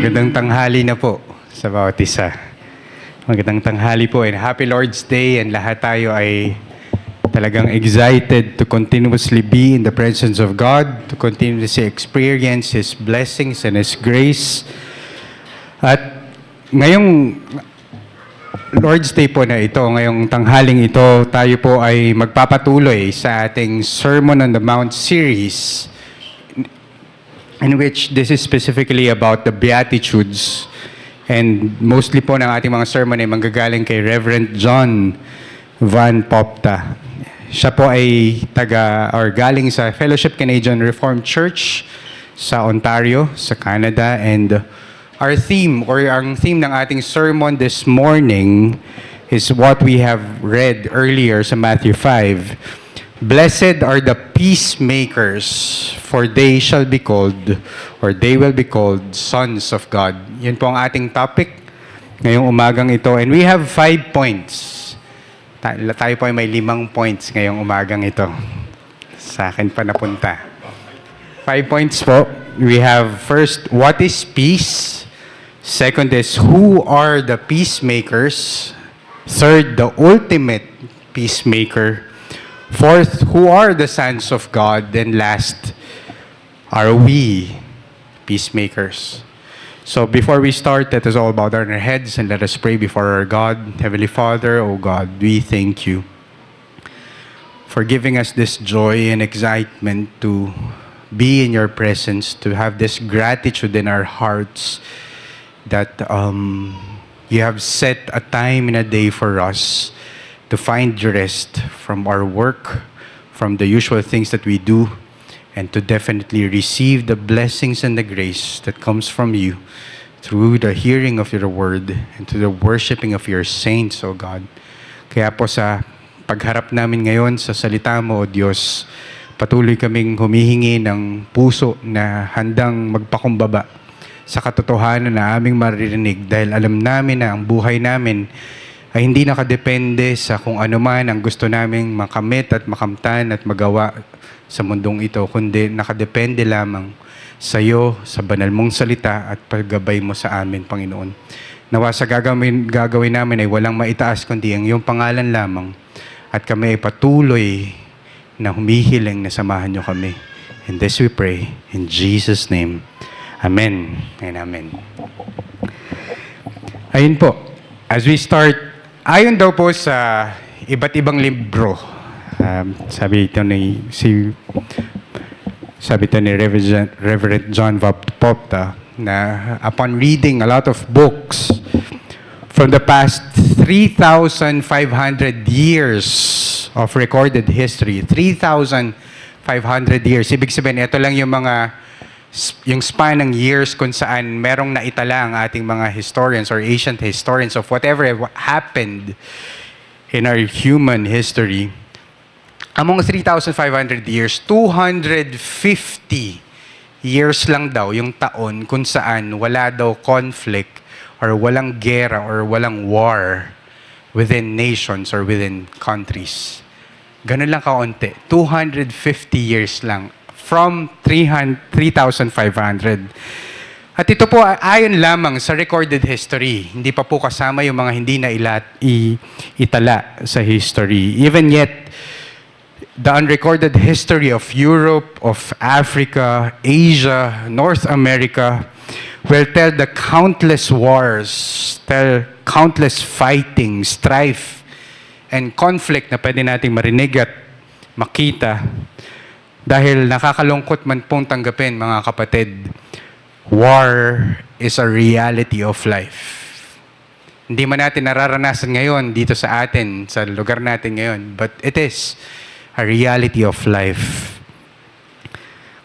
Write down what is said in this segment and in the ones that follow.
Magandang tanghali na po sa bawat isa. Magandang tanghali po and Happy Lord's Day, and lahat tayo ay talagang excited to continuously be in the presence of God, to continuously experience His blessings and His grace. At ngayong Lord's Day po na ito, ngayong tanghaling ito, tayo po ay magpapatuloy sa ating Sermon on the Mount series, in which this is specifically about the Beatitudes. And mostly po ng ating mga sermon ay manggagaling kay Reverend John Van Popta. Siya po ay galing sa Fellowship Canadian Reformed Church sa Ontario, sa Canada. And our theme, or ang theme ng ating sermon this morning is what we have read earlier sa Matthew 5. Blessed are the peacemakers, for they shall be called, or they will be called sons of God. Yun po ang ating topic ngayong umagang ito. And we have 5 points. Tayo po ay may 5 points ngayong umagang ito. Sa akin pa napunta. 5 points po. We have first, what is peace? Second is, who are the peacemakers? Third, the ultimate peacemaker. Fourth, who are the sons of God? And last, are we peacemakers? So before we start, let us all bow down our heads and let us pray before our God. Heavenly Father, O God, we thank you for giving us this joy and excitement to be in your presence, to have this gratitude in our hearts that you have set a time in a day for us to find rest from our work, from the usual things that we do, and to definitely receive the blessings and the grace that comes from you through the hearing of your word and to the worshiping of your saints, O God. Kaya po sa pagharap namin ngayon sa salita mo, O Diyos, patuloy kaming humihingi ng puso na handang magpakumbaba sa katotohanan na aming maririnig, dahil alam namin na ang buhay namin ay hindi nakadepende sa kung ano man ang gusto naming makamit at makamtan at magawa sa mundong ito, kundi nakadepende lamang sa iyo, sa banal mong salita at paggabay mo sa amin, Panginoon. Nawa sa gagawin namin ay walang maitaas kundi ang iyong pangalan lamang, at kami ay patuloy na humihiling na samahan niyo kami. And this we pray in Jesus' name. Amen and amen. Ayun po, as we start, ayon daw po sa iba't ibang libro, sabi ito ni Reverend John Van Popta, na upon reading a lot of books from the past 3,500 years of recorded history, 3,500 years, ibig sabihin, ito lang yung span ng years kung saan merong naitala ang ating mga historians or ancient historians of whatever happened in our human history. Among 3,500 years, 250 years lang daw yung taon kung saan wala daw conflict or walang gera or walang war within nations or within countries. Ganun lang kaunti. 250 years lang. From 3,500. At ito po ayon lamang sa recorded history. Hindi pa po kasama yung mga hindi na itala sa history. Even yet, the unrecorded history of Europe, of Africa, Asia, North America will tell the countless wars, tell countless fighting, strife, and conflict na pwede nating marinig at makita. Dahil nakakalungkot man pong tanggapin, mga kapatid, war is a reality of life. Hindi man natin nararanasan ngayon dito sa atin, sa lugar natin ngayon, but it is a reality of life.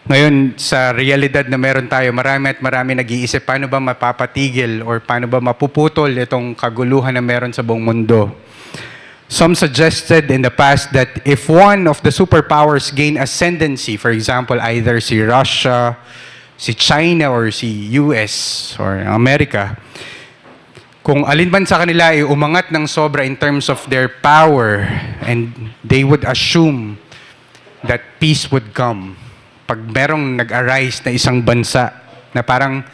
Ngayon, sa realidad na meron tayo, marami at marami nag-iisip, paano ba mapapatigil or paano ba mapuputol itong kaguluhan na meron sa buong mundo? Some suggested in the past that if one of the superpowers gain ascendancy, for example, either si Russia, si China, or si US, or America, kung alin man sa kanila ay umangat ng sobra in terms of their power, and they would assume that peace would come. Pag merong nag-arise na isang bansa na parang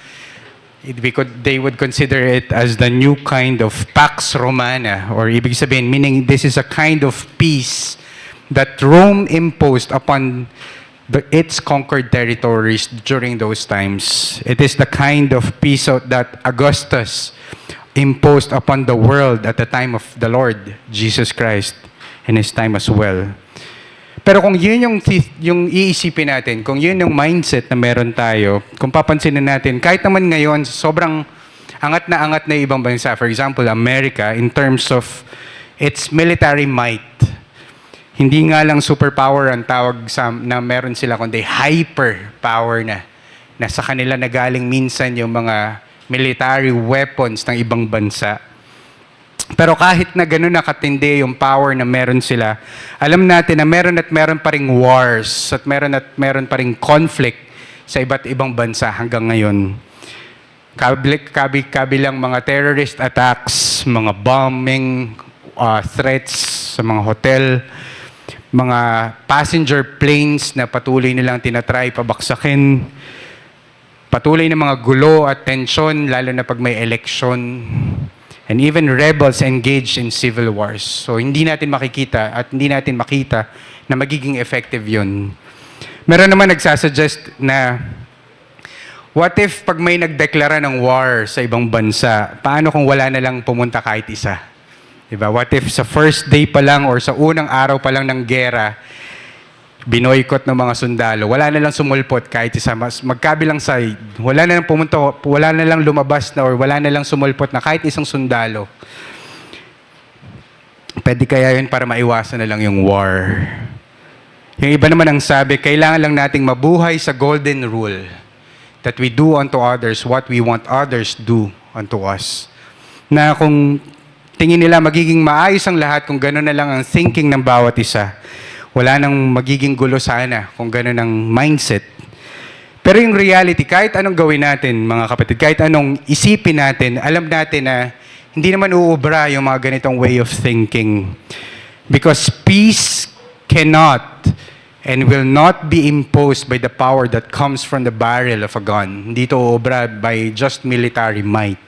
They would consider it as the new kind of Pax Romana, or ibig sabihin, meaning this is a kind of peace that Rome imposed upon its conquered territories during those times. It is the kind of peace that Augustus imposed upon the world at the time of the Lord Jesus Christ in his time as well. Pero kung yun yung iisipin natin, kung yun yung mindset na meron tayo, kung papansinin natin, kahit naman ngayon, sobrang angat na ibang bansa, for example, America, in terms of its military might, hindi nga lang superpower ang tawag na meron sila, kundi hyperpower na sa kanila nagaling minsan yung mga military weapons ng ibang bansa. Pero kahit na gano'n nakatindi yung power na meron sila, alam natin na meron pa ring wars at meron pa ring conflict sa iba't ibang bansa hanggang ngayon. Kabilang mga terrorist attacks, mga bombing threats sa mga hotel, mga passenger planes na patuloy nilang tinatry pabaksakin, patuloy na mga gulo at tensyon, lalo na pag may election, and even rebels engaged in civil wars. So hindi natin makikita at hindi natin makita na magiging effective yun. Meron naman nagsasuggest na what if pag may nagdeklara ng war sa ibang bansa, paano kung wala na lang pumunta kahit isa? Diba? What if sa first day pa lang or sa unang araw pa lang ng gera, binoykot ng mga sundalo, wala na lang sumulpot kahit isa, magkabilang side, wala na lang pumunta, wala na lang lumabas na or wala na lang sumulpot na kahit isang sundalo. Pwede kaya yun para maiwasan na lang yung war. Yung iba naman ang sabi, kailangan lang nating mabuhay sa golden rule that we do unto others what we want others do unto us. Na kung tingin nila magiging maayos ang lahat kung gano'n na lang ang thinking ng bawat isa, wala nang magiging gulo sana kung gano'n ang mindset. Pero yung reality, kahit anong gawin natin, mga kapatid, kahit anong isipin natin, alam natin na hindi naman uubra yung mga ganitong way of thinking. Because peace cannot and will not be imposed by the power that comes from the barrel of a gun. Hindi ito uubra by just military might.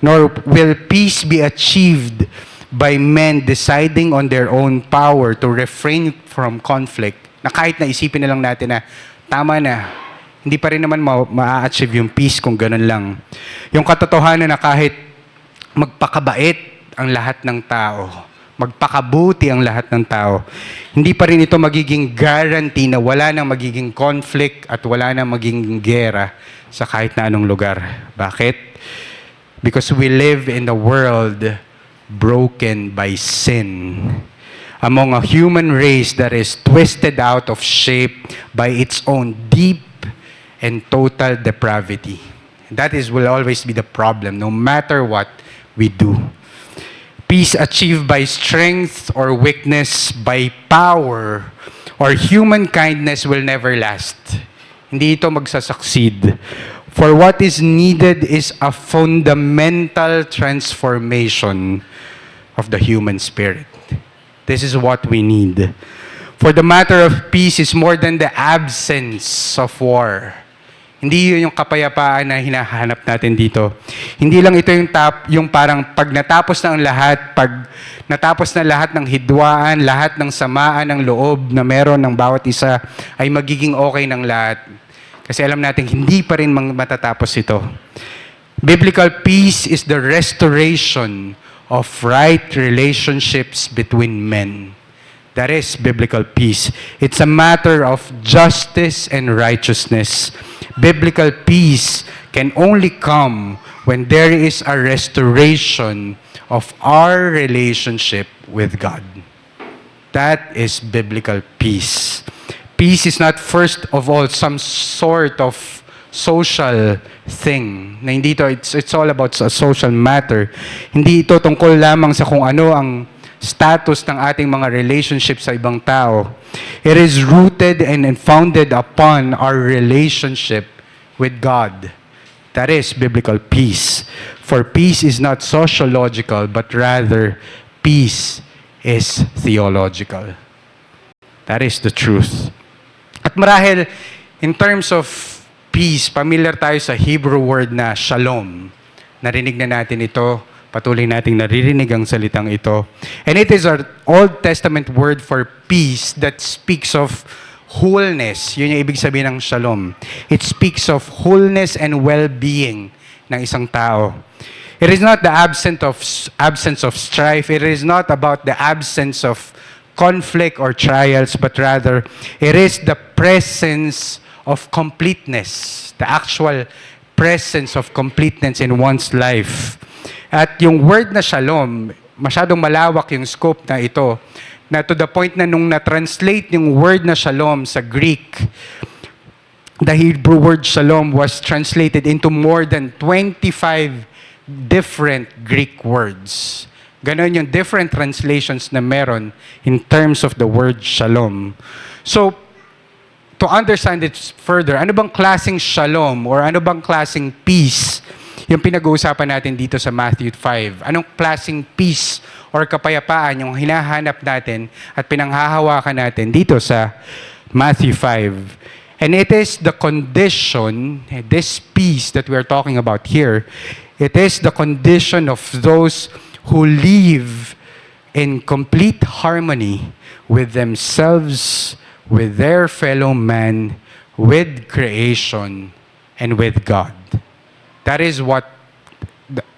Nor will peace be achieved by men deciding on their own power to refrain from conflict, na kahit na isipin na lang natin na tama na, hindi pa rin naman ma-achieve yung peace kung ganun lang. Yung katotohanan na kahit magpakabait ang lahat ng tao, magpakabuti ang lahat ng tao, hindi pa rin ito magiging guarantee na wala nang magiging conflict at wala nang magiging gera sa kahit na anong lugar. Bakit? Because we live in a world broken by sin, among a human race that is twisted out of shape by its own deep and total depravity. That will always be the problem, no matter what we do. Peace achieved by strength or weakness, by power or human kindness will never last. Hindi ito magsasucceed. For what is needed is a fundamental transformation of the human spirit. This is what we need. For the matter of peace is more than the absence of war. Hindi yun yung kapayapaan na hinahanap natin dito. Hindi lang ito yung parang pag natapos na ang lahat, pag natapos na lahat ng hidwaan, lahat ng samaan ng loob na meron ng bawat isa, ay magiging okay ng lahat. Kasi alam natin, hindi pa rin matatapos ito. Biblical peace is the restoration of right relationships between men. That is biblical peace. It's a matter of justice and righteousness. Biblical peace can only come when there is a restoration of our relationship with God. That is biblical peace. Peace is not first of all some sort of social thing. Na hindi ito, it's all about a social matter. Hindi ito tungkol lamang sa kung ano ang status ng ating mga relationships sa ibang tao. It is rooted and founded upon our relationship with God. That is biblical peace. For peace is not sociological, but rather peace is theological. That is the truth. At marahil, in terms of peace, familiar tayo sa Hebrew word na shalom. Narinig na natin ito, patuloy nating naririnig ang salitang ito. And it is our Old Testament word for peace that speaks of wholeness. Yun yung ibig sabihin ng shalom. It speaks of wholeness and well-being ng isang tao. It is not the absence of strife. It is not about the absence of conflict or trials, but rather it is the presence of completeness, the actual presence of completeness in one's life. At yung word na shalom, masyadong malawak yung scope na ito, na to the point na nung na-translate yung word na shalom sa Greek, the Hebrew word shalom was translated into more than 25 different Greek words. Ganon yung different translations na meron in terms of the word shalom. So, to understand it further, ano bang klaseng shalom or ano bang klaseng peace yung pinag-uusapan natin dito sa Matthew 5? Anong klaseng peace or kapayapaan yung hinahanap natin at pinanghahawakan natin dito sa Matthew 5? And it is the condition, this peace that we are talking about here, it is the condition of those who live in complete harmony with themselves, with their fellow man, with creation, and with God. That is what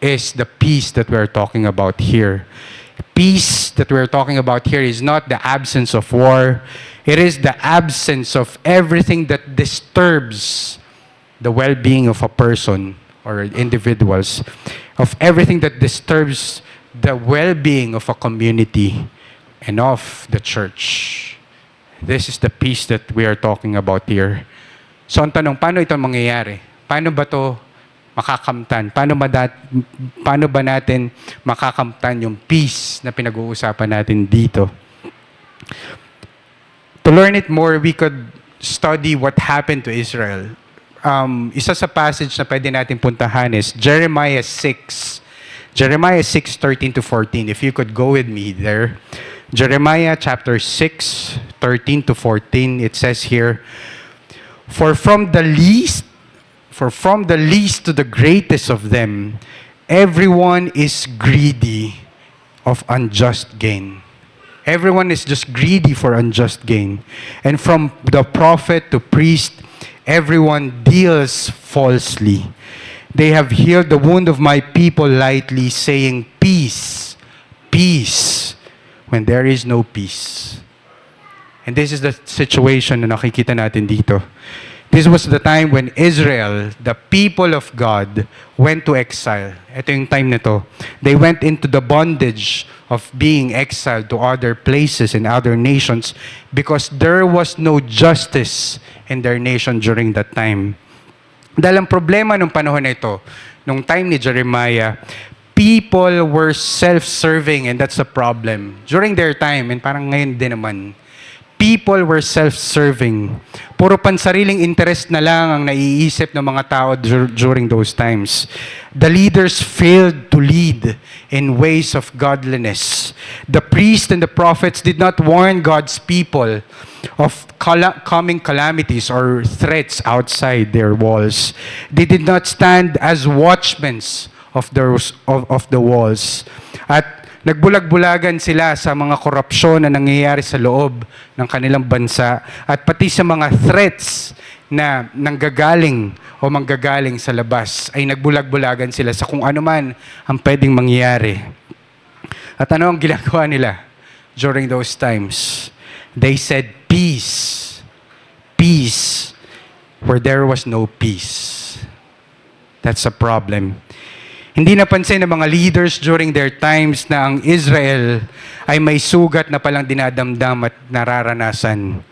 is the peace that we're talking about here. Peace that we're talking about here is not the absence of war. It is the absence of everything that disturbs the well-being of a person or individuals, of everything that disturbs the well-being of a community and of the church. This is the peace that we are talking about here. So ang tanong, paano ito mangyayari? Paano ba ito makakamtan? Paano ba natin makakamtan yung peace na pinag-uusapan natin dito? To learn it more, we could study what happened to Israel. Isa sa passage na pwede natin puntahan is Jeremiah 6. Jeremiah 6:13 to 14. If you could go with me there. Jeremiah chapter 6, 13 to 14, it says here, For from the least to the greatest of them, everyone is greedy of unjust gain. Everyone is just greedy for unjust gain. And from the prophet to priest, everyone deals falsely. They have healed the wound of my people lightly, saying, Peace, peace, when there is no peace. And this is the situation na nakikita natin dito. This was the time when Israel, the people of God, went to exile. Ito yung time nito. They went into the bondage of being exiled to other places and other nations because there was no justice in their nation during that time. Dahil ang problema nung panahon na ito, nung time ni Jeremiah, people were self-serving and that's a problem. During their time, and parang ngayon din naman, people were self-serving. Puro pansariling interest na lang ang naiisip ng mga tao during those times. The leaders failed to lead in ways of godliness. The priests and the prophets did not warn God's people of coming calamities or threats outside their walls. They did not stand as watchmen of the walls. At nagbulag-bulagan sila sa mga korupsyon na nangyayari sa loob ng kanilang bansa at pati sa mga threats na nanggagaling o manggagaling sa labas ay nagbulag-bulagan sila sa kung ano man ang pwedeng mangyari. At ano ang ginagawa nila during those times? They said, peace, peace, where there was no peace. That's a problem. Hindi napansin ng mga leaders during their times na ang Israel ay may sugat na palang dinadamdam at nararanasan.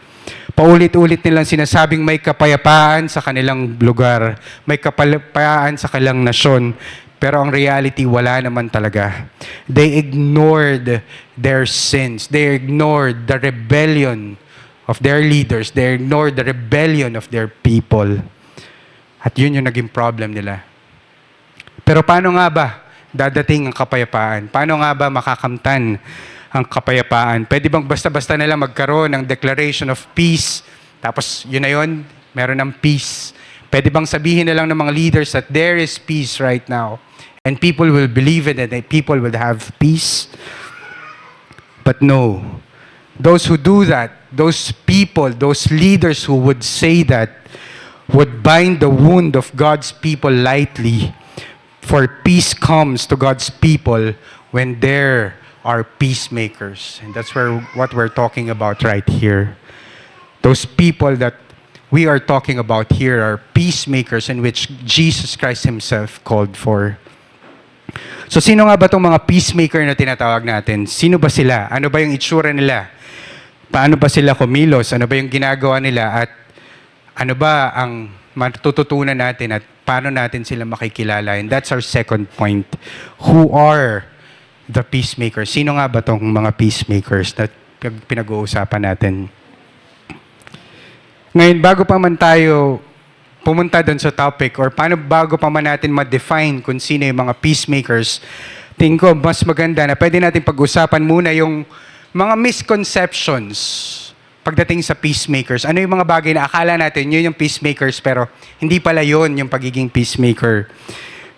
Paulit-ulit nilang sinasabing may kapayapaan sa kanilang lugar, may kapayapaan sa kanilang nasyon, pero ang reality wala naman talaga. They ignored their sins. They ignored the rebellion of their leaders. They ignored the rebellion of their people. At yun yung naging problem nila. Pero paano nga ba dadating ang kapayapaan? Paano nga ba makakamtan ang kapayapaan? Pwede bang basta-basta nila magkaroon ng declaration of peace, tapos yun na yun, meron ng peace? Pwede bang sabihin na lang ng mga leaders that there is peace right now and people will believe it and people will have peace? But no. Those who do that, those people, those leaders who would say that, would bind the wound of God's people lightly. For peace comes to God's people when there are peacemakers. And that's what we're talking about right here. Those people that we are talking about here are peacemakers in which Jesus Christ Himself called for. So sino nga ba itong mga peacemaker na tinatawag natin? Sino ba sila? Ano ba yung itsura nila? Paano ba sila kumilos? Ano ba yung ginagawa nila? At ano ba ang matututunan natin at paano natin sila makikilala? And that's our second point. Who are the peacemakers? Sino nga ba itong mga peacemakers na pinag-uusapan natin? Ngayon, bago pa man tayo pumunta doon sa topic or bago pa man natin ma-define kung sino yung mga peacemakers, tingin ko mas maganda na pwede natin pag-usapan muna yung mga misconceptions pagdating sa peacemakers. Ano yung mga bagay na akala natin yun yung peacemakers pero hindi pala yun yung pagiging peacemaker.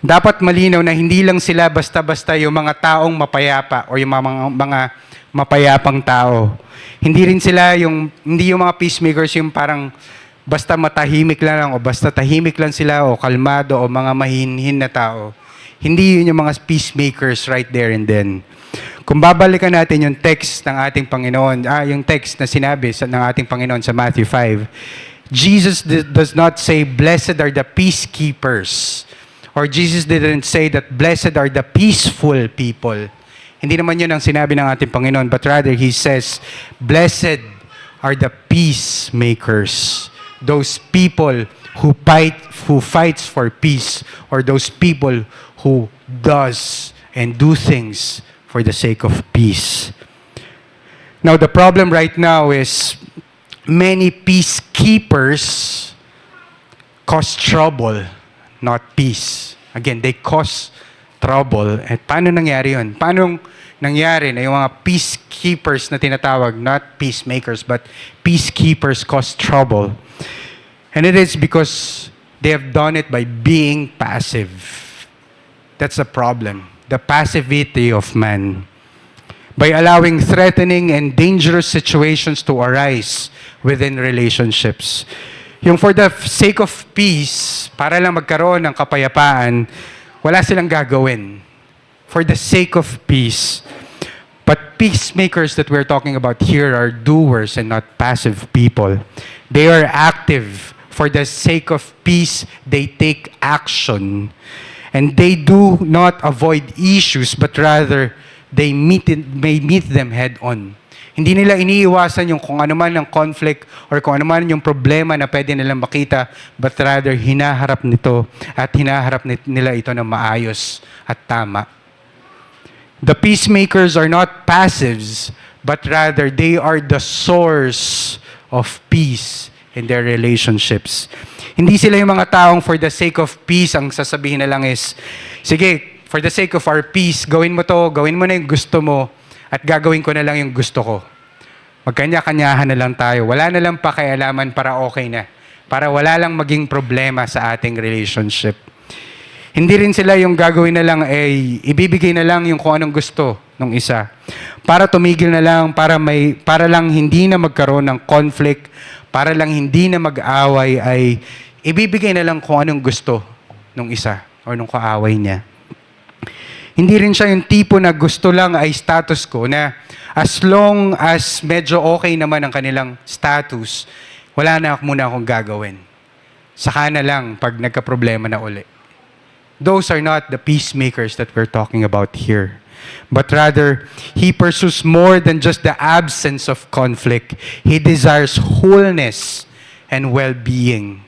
Dapat malinaw na hindi lang sila basta-basta yung mga taong mapayapa o yung mga mapayapang tao. Hindi yung mga peacemakers yung parang basta matahimik lang o basta tahimik lang sila o kalmado o mga mahinhin na tao. Hindi yun yung mga peacemakers right there and then. Kung babalikan natin yung text ng ating Panginoon, yung text na sinabi ng ating Panginoon sa Matthew 5, Jesus does not say, blessed are the peacekeepers. Or Jesus didn't say that blessed are the peaceful people. Hindi naman yun ang sinabi ng ating Panginoon, but rather He says, blessed are the peacemakers. Those people who fights for peace, or those people who does and do things for the sake of peace. Now, the problem right now is many peacekeepers cause trouble, not peace. Again, they cause trouble. At paano nangyari yun? Paano nangyari na yung mga peacekeepers na tinatawag, not peacemakers, but peacekeepers cause trouble? And it is because they have done it by being passive. That's the problem. The passivity of man. By allowing threatening and dangerous situations to arise within relationships. Yung for the sake of peace, para lang magkaroon ng kapayapaan, wala silang gagawin. For the sake of peace. But peacemakers that we're talking about here are doers and not passive people. They are active. For the sake of peace, they take action. And they do not avoid issues, but rather, they meet them head-on. Hindi nila iniiwasan yung kung ano man ang conflict or kung ano man yung problema na pwede nilang makita, but rather, hinaharap nito at hinaharap nila ito ng maayos at tama. The peacemakers are not passives, but rather, they are the source of peace in their relationships. Hindi sila yung mga taong for the sake of peace, ang sasabihin na lang is, sige, for the sake of our peace, gawin mo na yung gusto mo, at gagawin ko na lang yung gusto ko. Magkanya-kanyahan na lang tayo. Wala na lang pakialaman para okay na. Para wala lang maging problema sa ating relationship. Hindi rin sila yung gagawin na lang ibibigay na lang yung kung anong gusto ng isa. Para tumigil na lang, para lang hindi na magkaroon ng conflict, para lang hindi na mag-away, ay ibibigay na lang kung anong gusto ng isa o nung kaaway niya. Hindi rin siya yung tipo na gusto lang ay status ko na as long as medyo okay naman ang kanilang status, wala na muna akong gagawin. Saka na lang pag nagka-problema na uli. Those are not the peacemakers that we're talking about here. But rather, he pursues more than just the absence of conflict. He desires wholeness and well-being.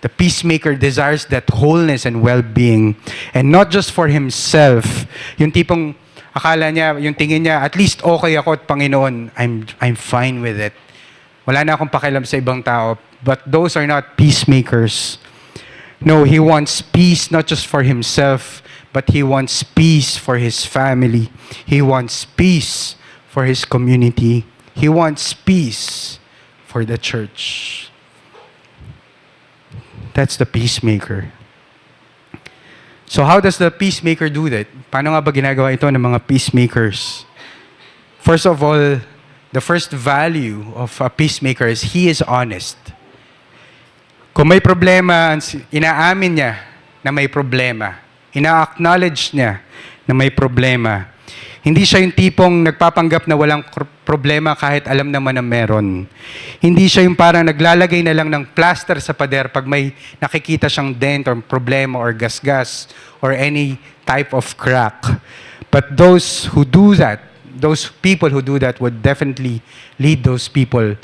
The peacemaker desires that wholeness and well-being. And not just for himself. Yung tipong akala niya, yung tingin niya, at least okay ako at Panginoon, I'm fine with it. Wala na akong pakialam sa ibang tao. But those are not peacemakers. No, he wants peace not just for himself, but he wants peace for his family. He wants peace for his community. He wants peace for the church. That's the peacemaker. So how does the peacemaker do that? Paano nga ba ginagawa ito ng mga peacemakers? First of all, the first value of a peacemaker is he is honest. Kung may problema, inaamin niya na may problema. Ina-acknowledge niya na may problema. Hindi siya yung tipong nagpapanggap na walang problema kahit alam naman na meron. Hindi siya yung parang naglalagay na lang ng plaster sa pader pag may nakikita siyang dent or problema or gasgas or any type of crack. But those who do that, those people who do that would definitely lead those people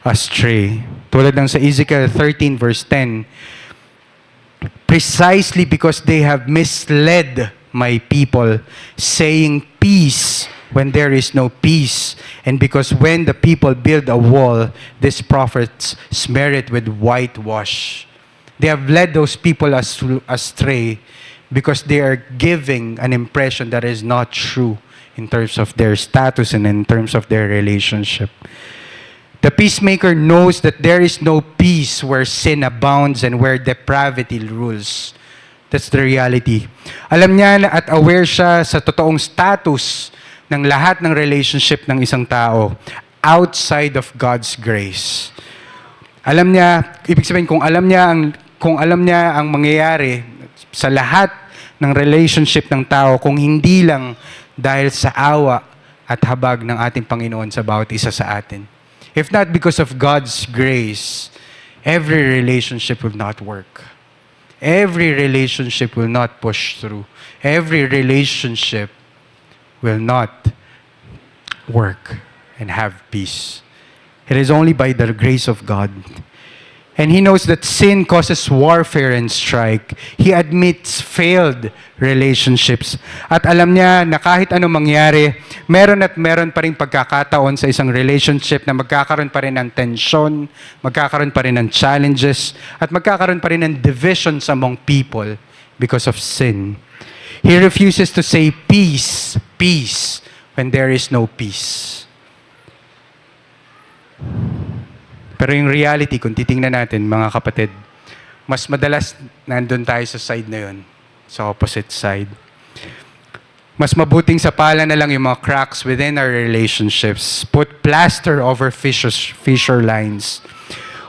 astray. Tulad ng sa Ezekiel 13 verse 10, precisely because they have misled my people, saying peace when there is no peace. And because when the people build a wall, these prophets smear it with whitewash. They have led those people astray because they are giving an impression that is not true in terms of their status and in terms of their relationship. The peacemaker knows that there is no peace where sin abounds and where depravity rules. That's the reality. Alam niya at aware siya sa totoong status ng lahat ng relationship ng isang tao outside of God's grace. Alam niya, ibig sabihin kung alam niya ang mangyayari sa lahat ng relationship ng tao kung hindi lang dahil sa awa at habag ng ating Panginoon sa bawat isa sa atin. If not because of God's grace, every relationship will not work. Every relationship will not push through. Every relationship will not work and have peace. It is only by the grace of God. And he knows that sin causes warfare and strife. He admits failed relationships. At alam niya na kahit anong mangyari, meron at meron pa rin pagkakataon sa isang relationship na magkakaroon pa rin ng tensyon, magkakaroon pa rin ng challenges, at magkakaroon pa rin ng divisions among people because of sin. He refuses to say peace, peace, when there is no peace. Pero yung reality, kung titingnan natin, mga kapatid, mas madalas nandun tayo sa side na yun, sa opposite side. Mas mabuting sa pala na lang yung mga cracks within our relationships. Put plaster over fissure lines.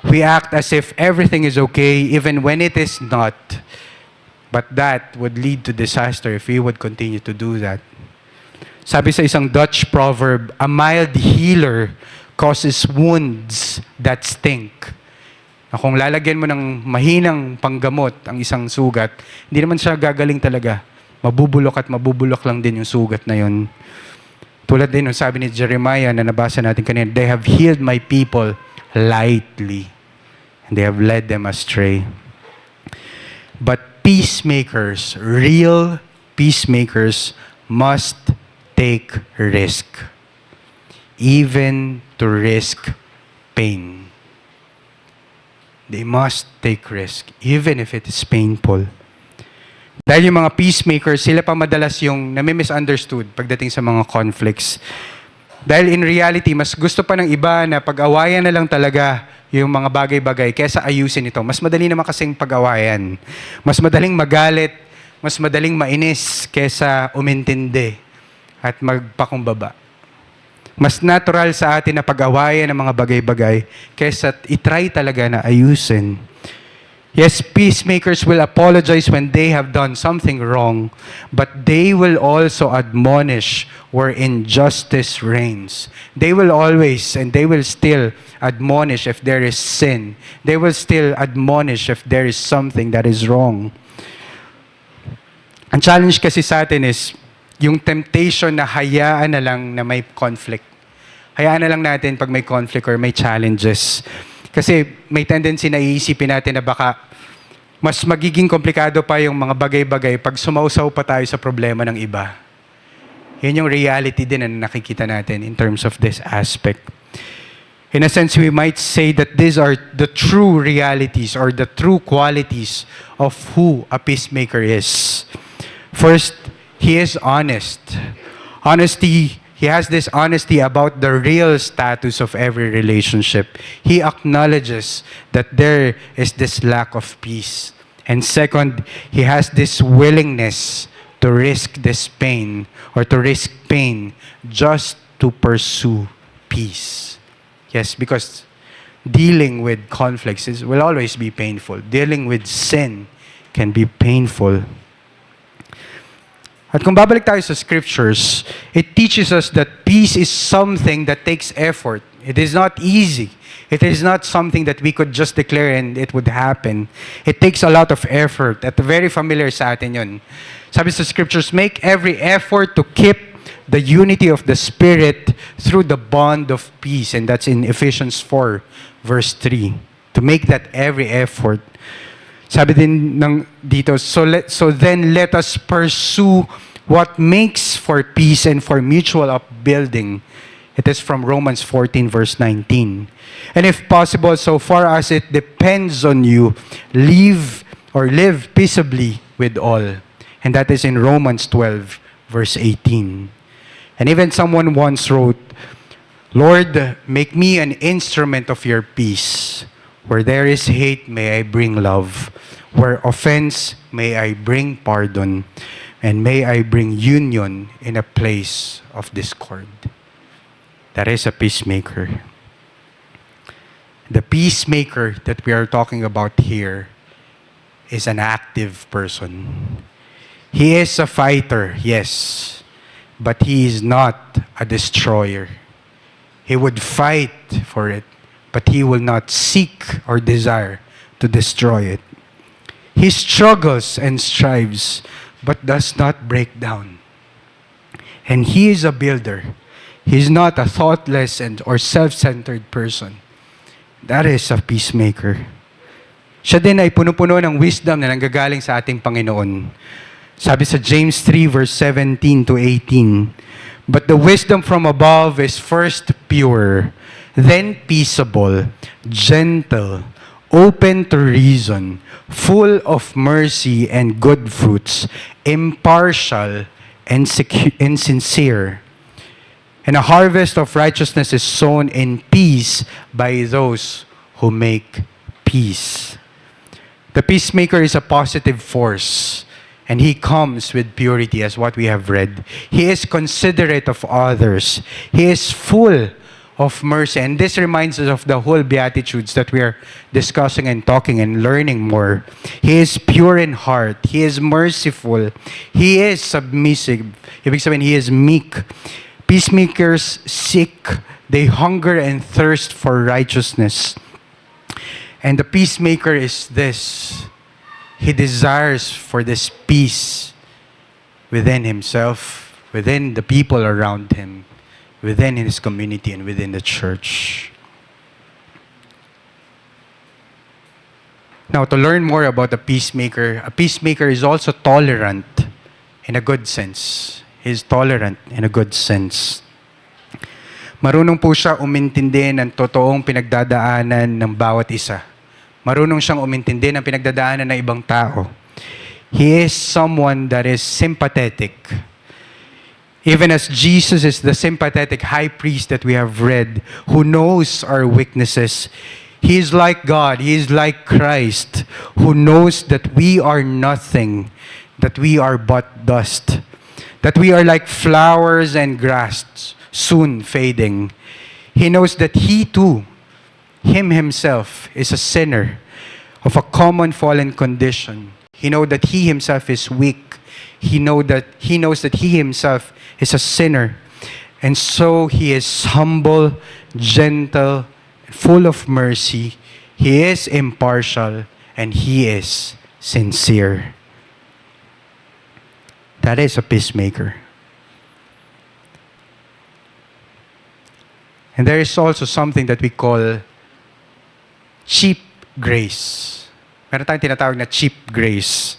We act as if everything is okay, even when it is not. But that would lead to disaster if we would continue to do that. Sabi sa isang Dutch proverb, a mild healer causes wounds that stink. Na kung lalagyan mo ng mahinang panggamot ang isang sugat, hindi naman siya gagaling talaga. Mabubulok at mabubulok lang din yung sugat na yun. Tulad din ng sabi ni Jeremiah na nabasa natin kanina, they have healed my people lightly, and they have led them astray. But peacemakers, real peacemakers, must take risk. Even to risk pain. They must take risk, even if it is painful. Dahil yung mga peacemakers, sila pa madalas yung nami-misunderstood pagdating sa mga conflicts. Dahil in reality, mas gusto pa ng iba na pag-awayan na lang talaga yung mga bagay-bagay kaysa ayusin ito. Mas madali naman kasing pag-awayan. Mas madaling magalit, mas madaling mainis kaysa umintindi at magpakumbaba. Mas natural sa atin na pag-awayan ng mga bagay-bagay kaysa itry talaga na ayusin. Yes, peacemakers will apologize when they have done something wrong, but they will also admonish where injustice reigns. They will always and they will still admonish if there is sin. They will still admonish if there is something that is wrong. Ang challenge kasi sa atin is yung temptation na hayaan na lang na may conflict. Hayaan na lang natin pag may conflict or may challenges. Kasi may tendency na iisipin natin na baka mas magiging komplikado pa yung mga bagay-bagay pag sumausaw pa tayo sa problema ng iba. Yan yung reality din na nakikita natin in terms of this aspect. In a sense, we might say that these are the true realities or the true qualities of who a peacemaker is. First, he is honest. Honesty, he He has this honesty about the real status of every relationship. He acknowledges that there is this lack of peace. And second, he has this willingness to risk this pain or to risk pain just to pursue peace. Yes, because dealing with conflicts will always be painful. Dealing with sin can be painful. At kung babalik tayo sa scriptures, it teaches us that peace is something that takes effort. It is not easy. It is not something that we could just declare and it would happen. It takes a lot of effort. At very familiar sa atin yun. Sabi sa scriptures, make every effort to keep the unity of the Spirit through the bond of peace. And that's in Ephesians 4, verse 3. To make that every effort. Sabi din ng dito, so then let us pursue what makes for peace and for mutual upbuilding. It is from Romans 14, verse 19. And if possible, so far as it depends on you, live peaceably with all. And that is in Romans 12, verse 18. And even someone once wrote, Lord, make me an instrument of your peace. Where there is hate, may I bring love. Where offense, may I bring pardon. And may I bring union in a place of discord. That is a peacemaker. The peacemaker that we are talking about here is an active person. He is a fighter, yes, but he is not a destroyer. He would fight for it, but he will not seek or desire to destroy it. He struggles and strives, but does not break down. And he is a builder. He is not a thoughtless or self-centered person. That is a peacemaker. Siya din ay puno-puno ng wisdom na nanggagaling sa ating Panginoon. Sabi sa James 3 verse 17 to 18, but the wisdom from above is first pure, then peaceable, gentle, open to reason, full of mercy and good fruits, impartial and sincere. And a harvest of righteousness is sown in peace by those who make peace. The peacemaker is a positive force, and he comes with purity, as what we have read. He is considerate of others. He is full of mercy. And this reminds us of the whole Beatitudes that we are discussing and talking and learning more. He is pure in heart. He is merciful. He is submissive. Ibig sabihin, he is meek. Peacemakers seek, they hunger and thirst for righteousness. And the peacemaker is this. He desires for this peace within himself, within the people around him, within his community, and within the church. Now, to learn more about a peacemaker is also tolerant in a good sense. He is tolerant in a good sense. Marunong po siya umintindi ng totoong pinagdadaanan ng bawat isa. Marunong siyang umintindi ng pinagdadaanan ng ibang tao. He is someone that is sympathetic. Even as Jesus is the sympathetic high priest that we have read, who knows our weaknesses, he is like God, he is like Christ, who knows that we are nothing, that we are but dust, that we are like flowers and grass, soon fading. He knows that he too, himself, is a sinner of a common fallen condition. He knows that he himself is weak. He knows that he himself is a sinner. And so he is humble, gentle, full of mercy. He is impartial, and he is sincere. That is a peacemaker. And there is also something that we call cheap grace. Meron tayong tinatawag na cheap grace.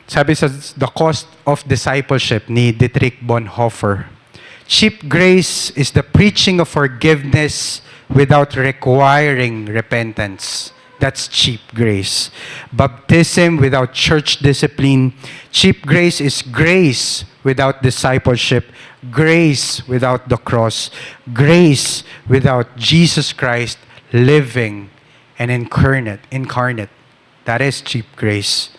Sabi sa The Cost of Discipleship ni Dietrich Bonhoeffer, cheap grace is the preaching of forgiveness without requiring repentance. That's cheap grace. Baptism without church discipline. Cheap grace is grace without discipleship. Grace without the cross. Grace without Jesus Christ living and incarnate. That is cheap grace.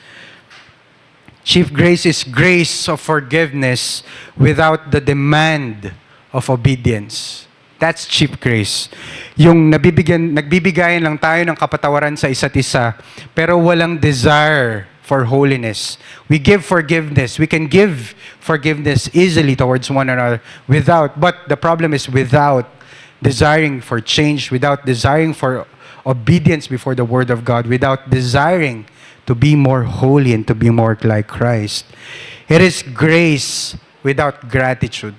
Cheap grace is grace of forgiveness without the demand of obedience. That's cheap grace. Yung nagbibigayan lang tayo ng kapatawaran sa isa't isa, pero walang desire for holiness. We give forgiveness. We can give forgiveness easily towards one another but the problem is without desiring for change, without desiring for obedience before the Word of God, without desiring to be more holy and to be more like Christ. It is grace without gratitude.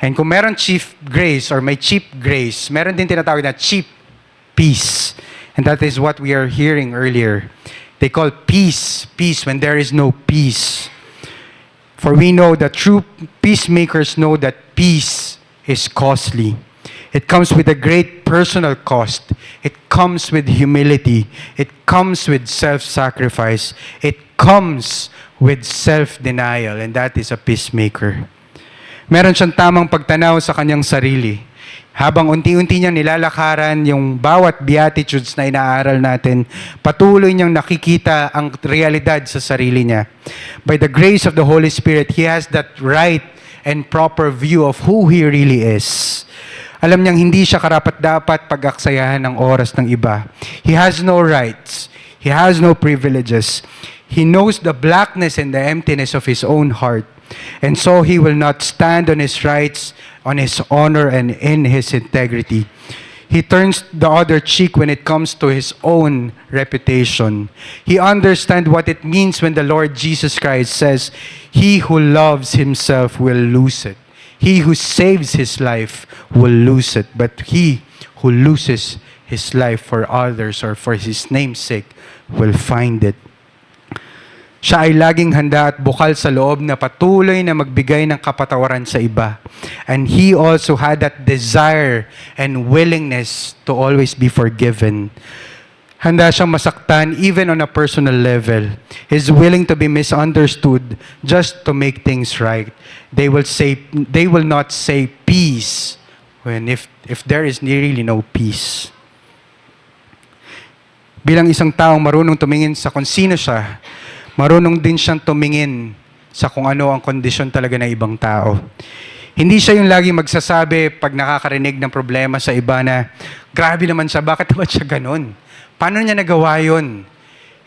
And kung meron cheap grace or may cheap grace, meron din tinatawag na cheap peace. And that is what we are hearing earlier. They call peace when there is no peace. For we know that true peacemakers know that peace is costly. It comes with a great personal cost. It comes with humility. It comes with self-sacrifice. It comes with self-denial. And that is a peacemaker. Meron siyang tamang pagtanaw sa kanyang sarili. Habang unti-unti niyang nilalakaran yung bawat beatitudes na inaaral natin, patuloy niyang nakikita ang realidad sa sarili niya. By the grace of the Holy Spirit, he has that right and proper view of who he really is. Alam niyang hindi siya karapat-dapat pag-aksayahan ng oras ng iba. He has no rights. He has no privileges. He knows the blackness and the emptiness of his own heart. And so he will not stand on his rights, on his honor, and in his integrity. He turns the other cheek when it comes to his own reputation. He understands what it means when the Lord Jesus Christ says, "He who loves himself will lose it. He who saves his life will lose it. But he who loses his life for others or for his name's sake will find it." Siya ay laging handa at bukal sa loob na patuloy na magbigay ng kapatawaran sa iba. And he also had that desire and willingness to always be forgiven. Handa siyang masaktan even on a personal level. He's willing to be misunderstood just to make things right. They will not say peace when if there is really no peace. Bilang isang taong marunong tumingin sa kung sino siya, marunong din siyang tumingin sa kung ano ang kondisyon talaga ng ibang tao. Hindi siya yung lagi magsasabi pag nakakarinig ng problema sa iba na, grabe naman siya, bakit naman siya ganun? Paano niya nagawa yun?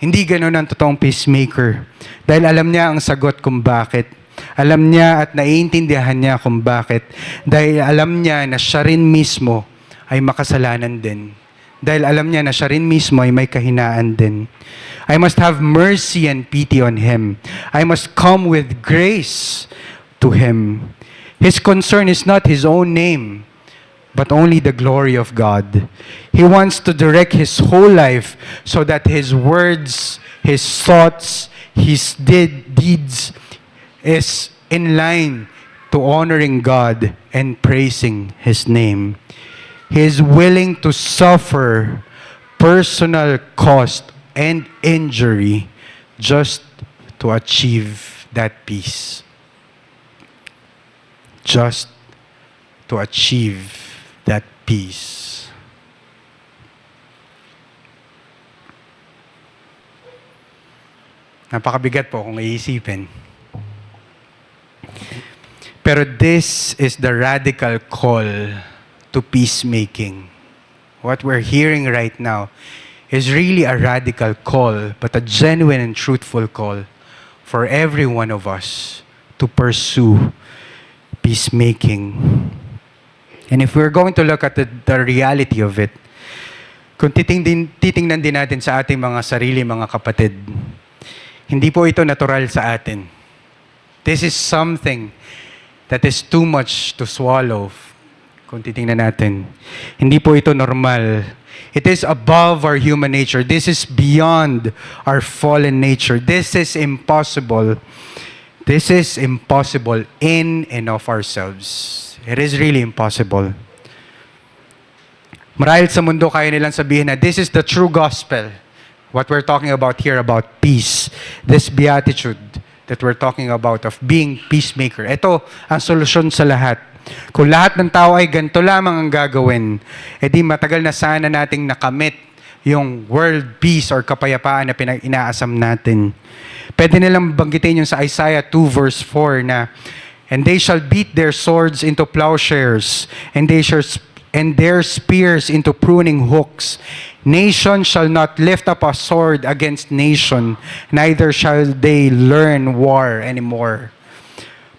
Hindi ganun ang totoong peacemaker. Dahil alam niya ang sagot kung bakit. Alam niya at naiintindihan niya kung bakit. Dahil alam niya na siya rin mismo ay makasalanan din. Dahil alam niya na siya rin mismo ay may kahinaan din. I must have mercy and pity on him. I must come with grace to him. His concern is not his own name, but only the glory of God. He wants to direct his whole life so that his words, his thoughts, his deeds is in line to honoring God and praising his name. He is willing to suffer personal cost and injury just to achieve that peace. Just to achieve that peace. Napakabigat po kung iisipin. Pero this is the radical call to peacemaking. What we're hearing right now is really a radical call, but a genuine and truthful call for every one of us to pursue peacemaking. And if we're going to look at the reality of it, kung titingnan din natin sa ating mga sarili, mga kapatid, hindi po ito natural sa atin. This is something that is too much to swallow. Kung titingnan natin, hindi po ito normal. It is above our human nature. This is beyond our fallen nature. This is impossible. This is impossible in and of ourselves. It is really impossible. Marahil sa mundo, kaya nilang sabihin na this is the true gospel. What we're talking about here about peace. This beatitude that we're talking about of being peacemaker. Ito ang solusyon sa lahat. Kung lahat ng tao ay ganito lamang ang gagawin, edi matagal na sana nating nakamit yung world peace or kapayapaan na inaasam natin. Pwede nilang banggitin yung sa Isaiah 2 verse 4 na, and they shall beat their swords into plowshares, and their spears into pruning hooks. Nation shall not lift up a sword against nation, neither shall they learn war anymore.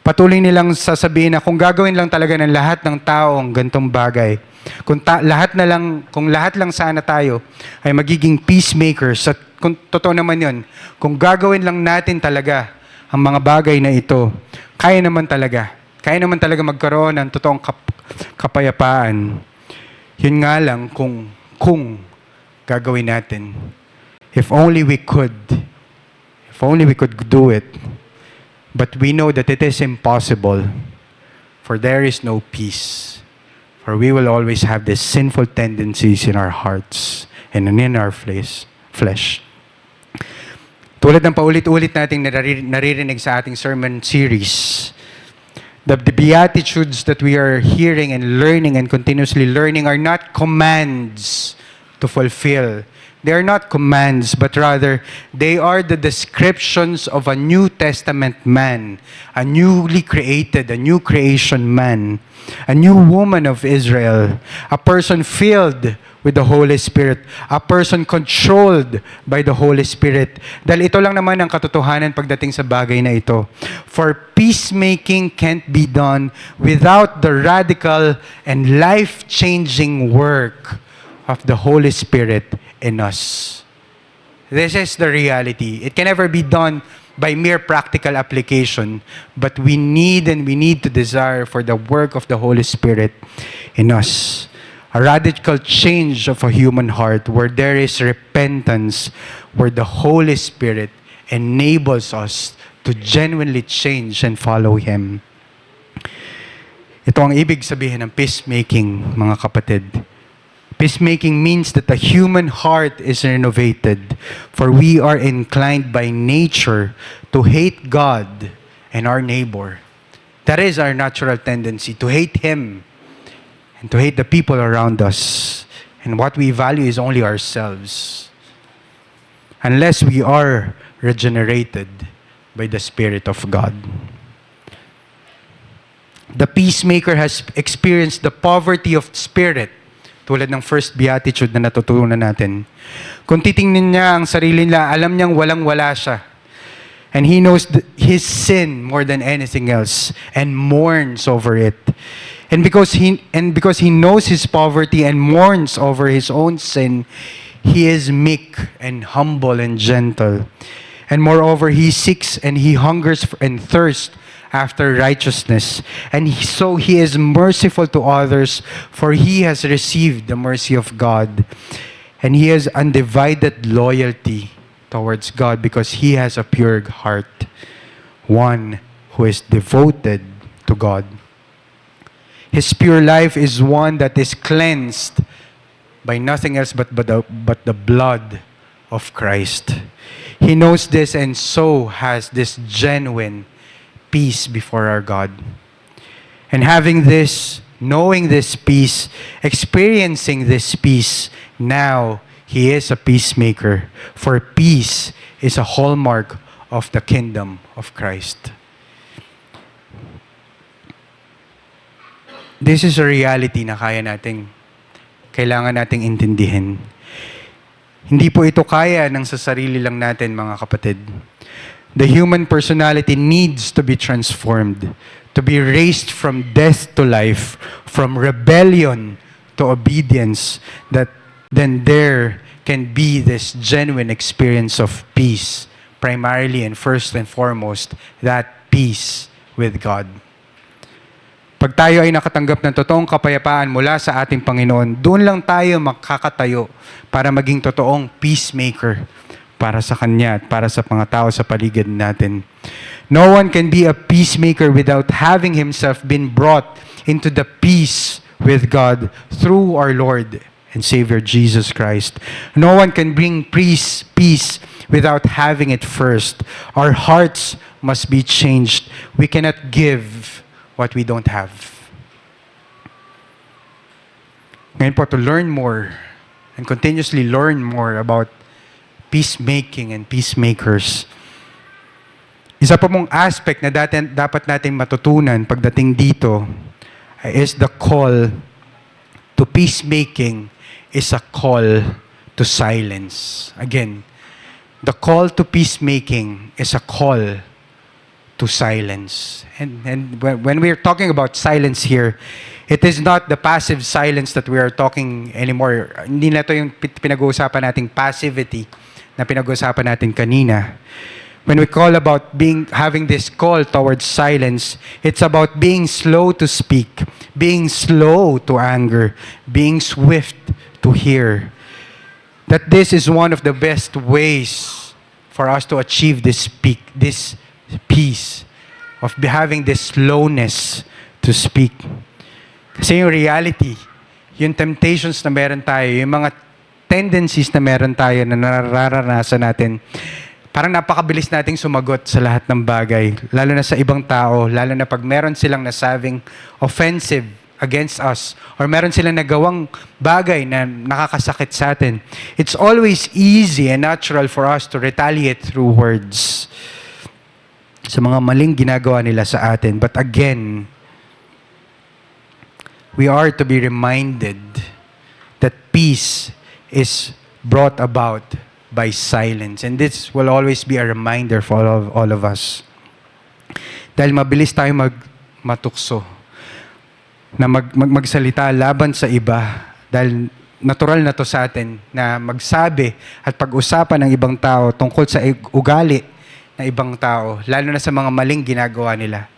Patuloy nilang sasabihin na kung gagawin lang talaga ng lahat ng tao ang gantong bagay, kung lahat lang sana tayo ay magiging peacemakers, at kung totoo naman yun, kung gagawin lang natin talaga ang mga bagay na ito, kaya naman talaga magkaroon ng totoong kapayapaan. Yun nga lang kung gagawin natin. If only we could do it. But we know that it is impossible, for there is no peace. For we will always have these sinful tendencies in our hearts and in our flesh. Tulad ng paulit-ulit nating naririnig sa ating sermon series, the beatitudes that we are hearing and learning and continuously learning are not commands to fulfill. They are not commands, but rather they are the descriptions of a New Testament man, a newly created, a new creation man, a new woman of Israel, a person filled with the Holy Spirit, a person controlled by the Holy Spirit. Dahil ito lang naman ang katotohanan pagdating sa bagay na ito. For peacemaking can't be done without the radical and life-changing work of the Holy Spirit in us. This is the reality. It can never be done by mere practical application, but we need to desire for the work of the Holy Spirit in us. A radical change of a human heart where there is repentance, where the Holy Spirit enables us to genuinely change and follow Him. Ito ang ibig sabihin ng peacemaking, mga kapatid. Peacemaking means that the human heart is renovated, for we are inclined by nature to hate God and our neighbor. That is our natural tendency, to hate Him and to hate the people around us. And what we value is only ourselves. Unless we are regenerated by the Spirit of God. The peacemaker has experienced the poverty of spirit, tulad ng first beatitude na natutunan natin. Kung titingnan niya ang sarili niya, alam niyang walang-wala siya. And he knows his sin more than anything else and mourns over it. And because he knows his poverty and mourns over his own sin, he is meek and humble and gentle. And moreover, he seeks and he hungers and thirsts after righteousness. And so he is merciful to others, for he has received the mercy of God. And he has undivided loyalty towards God because he has a pure heart, one who is devoted to God. His pure life is one that is cleansed by nothing else but the blood of Christ. He knows this and so has this genuine peace before our God. And having this, knowing this peace, experiencing this peace, now he is a peacemaker. For peace is a hallmark of the kingdom of Christ. This is a reality na kailangan nating intindihin. Hindi po ito kaya ng sa sarili lang natin, mga kapatid. The human personality needs to be transformed, to be raised from death to life, from rebellion to obedience, that then there can be this genuine experience of peace, primarily and first and foremost, that peace with God. Pag tayo ay nakatanggap ng totoong kapayapaan mula sa ating Panginoon, doon lang tayo makakatayo para maging totoong peacemaker para sa Kanya at para sa mga tao sa paligid natin. No one can be a peacemaker without having himself been brought into the peace with God through our Lord and Savior Jesus Christ. No one can bring peace without having it first. Our hearts must be changed. We cannot give what we don't have. Ngayon po, to learn more and continuously learn more about peacemaking and peacemakers, isa po mong aspect na dapat natin matutunan pagdating dito is the call to peacemaking is a call to silence. Again, the call to peacemaking is a call to silence. And when we're talking about silence here, it is not the passive silence that we are talking anymore. Hindi na ito yung pinag-uusapan nating passivity na pinag-uusapan natin kanina. When we call about having this call towards silence, it's about being slow to speak, being slow to anger, being swift to hear. That this is one of the best ways for us to achieve this peace of having this slowness to speak. Kasi yung reality, yung temptations na meron tayo, yung mga tendencies na meron tayo na nararanasan natin, parang napakabilis nating sumagot sa lahat ng bagay, lalo na sa ibang tao, lalo na pag meron silang nasabing offensive against us, or meron silang nagawang bagay na nakakasakit sa atin. It's always easy and natural for us to retaliate through words sa mga maling ginagawa nila sa atin. But again, we are to be reminded that peace is brought about by silence. And this will always be a reminder for all of us. Dahil mabilis tayo matukso na magsalita laban sa iba. Dahil natural na to sa atin na magsabi at pag-usapan ng ibang tao tungkol sa ugali na ibang tao, lalo na sa mga maling ginagawa nila.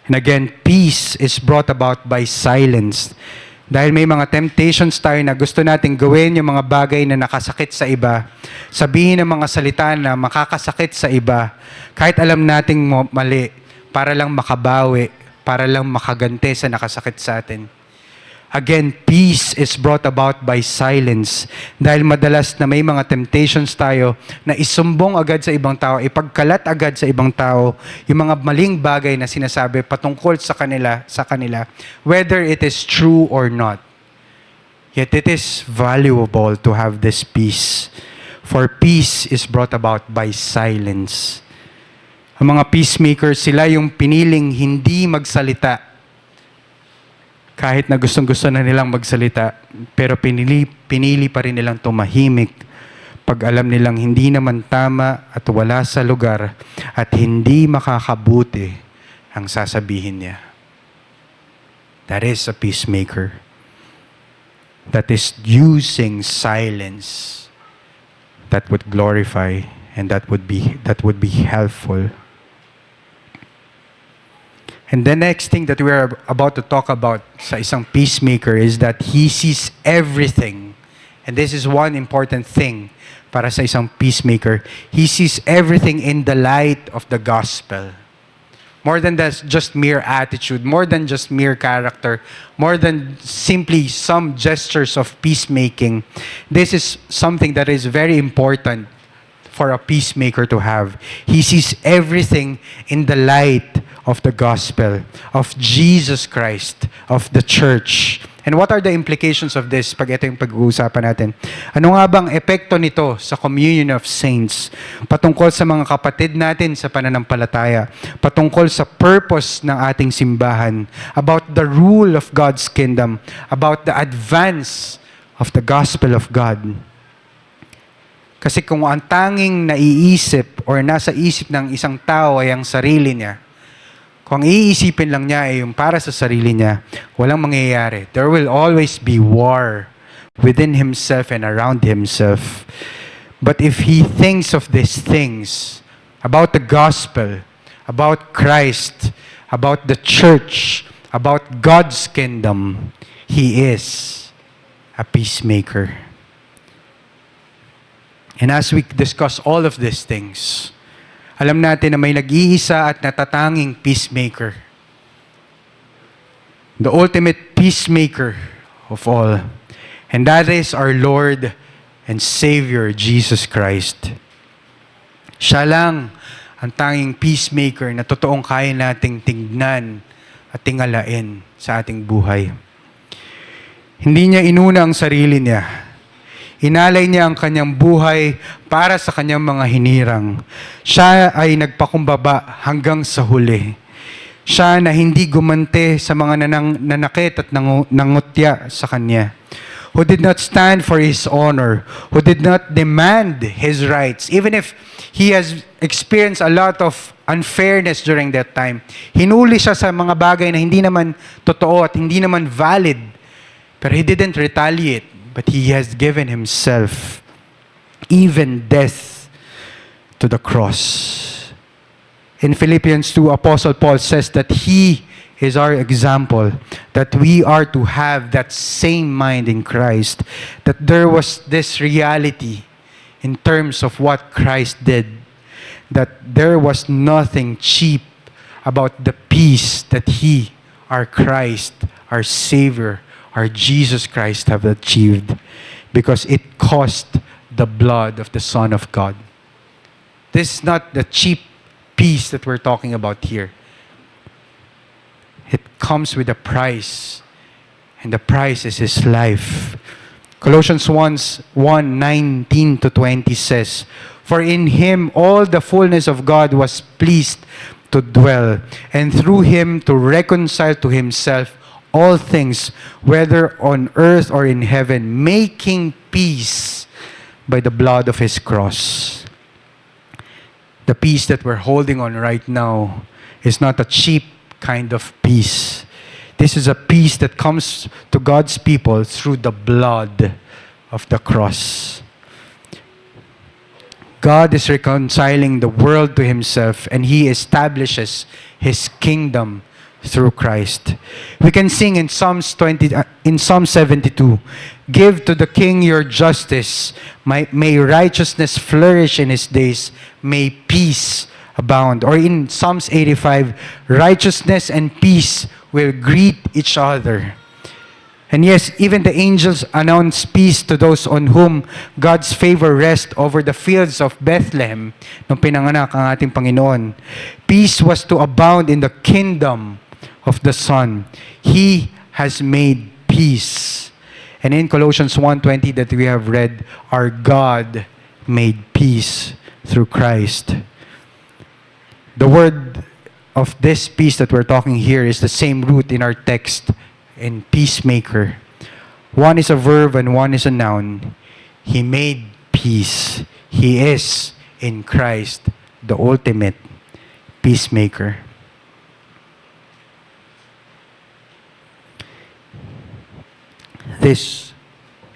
And again, peace is brought about by silence. Dahil may mga temptations tayo na gusto nating gawin yung mga bagay na nakasakit sa iba, sabihin ng mga salita na makakasakit sa iba, kahit alam nating mali, para lang makabawi, para lang makagante sa nakasakit sa atin. Again, peace is brought about by silence. Dahil madalas na may mga temptations tayo na isumbong agad sa ibang tao, ipagkalat agad sa ibang tao yung mga maling bagay na sinasabi patungkol sa kanila, whether it is true or not. Yet it is valuable to have this peace. For peace is brought about by silence. Ang mga peacemakers, sila yung piniling hindi magsalita. Kahit na gustong-gusto na nilang magsalita, pero pinili pa rin nilang tumahimik pag alam nilang hindi naman tama at wala sa lugar at hindi makakabuti ang sasabihin niya. That is a peacemaker. That is using silence that would glorify and that would be helpful. And the next thing that we are about to talk about sa isang peacemaker is that he sees everything. And this is one important thing para sa isang peacemaker. He sees everything in the light of the gospel. More than just mere attitude, more than just mere character, more than simply some gestures of peacemaking. This is something that is very important for a peacemaker to have. He sees everything in the light of the gospel, of Jesus Christ, of the church. And what are the implications of this pag ito yung pag-uusapan natin? Ano nga bang epekto nito sa communion of saints? Patungkol sa mga kapatid natin sa pananampalataya. Patungkol sa purpose ng ating simbahan. About the rule of God's kingdom. About the advance of the gospel of God. Kasi kung ang tanging naiisip or nasa isip ng isang tao ay ang sarili niya, kung iisipin lang niya ay yung para sa sarili niya, walang mangyayari. There will always be war within himself and around himself. But if he thinks of these things, about the gospel, about Christ, about the church, about God's kingdom, he is a peacemaker. And as we discuss all of these things, alam natin na may nag-iisa at natatanging peacemaker. The ultimate peacemaker of all. And that is our Lord and Savior, Jesus Christ. Siya lang ang tanging peacemaker na totoong kaya nating tingnan at tingalain sa ating buhay. Hindi niya inuna ang sarili niya. Inalay niya ang kanyang buhay para sa kanyang mga hinirang. Siya ay nagpakumbaba hanggang sa huli. Siya na hindi gumante sa mga nanakit at nangutya sa kanya. Who did not stand for his honor, who did not demand his rights, even if he has experienced a lot of unfairness during that time. Hinuli siya sa mga bagay na hindi naman totoo at hindi naman valid. Pero he didn't retaliate, but he has given himself, even death, to the cross. In Philippians 2, Apostle Paul says that he is our example, that we are to have that same mind in Christ, that there was this reality in terms of what Christ did, that there was nothing cheap about the peace that he, our Christ, our Savior, our Jesus Christ have achieved, because it cost the blood of the Son of God. This is not the cheap peace that we're talking about here. It comes with a price, and the price is his life. Colossians 1:19-20 says, "For in him all the fullness of God was pleased to dwell, and through him to reconcile to himself all things, whether on earth or in heaven, making peace by the blood of his cross." The peace that we're holding on right now is not a cheap kind of peace. This is a peace that comes to God's people through the blood of the cross. God is reconciling the world to himself, and he establishes his kingdom through Christ. We can sing in Psalm 72, "Give to the king your justice, may righteousness flourish in his days, may peace abound." Or in Psalms 85, "Righteousness and peace will greet each other." And yes, even the angels announce peace to those on whom God's favor rests over the fields of Bethlehem nung pinanganak ang ating Panginoon. Peace was to abound in the kingdom of the Son. He has made peace. And in Colossians 1:20 that we have read, our God made peace through Christ. The word of this peace that we're talking here is the same root in our text in peacemaker. One is a verb and one is a noun. He made peace. He is in Christ the ultimate peacemaker. This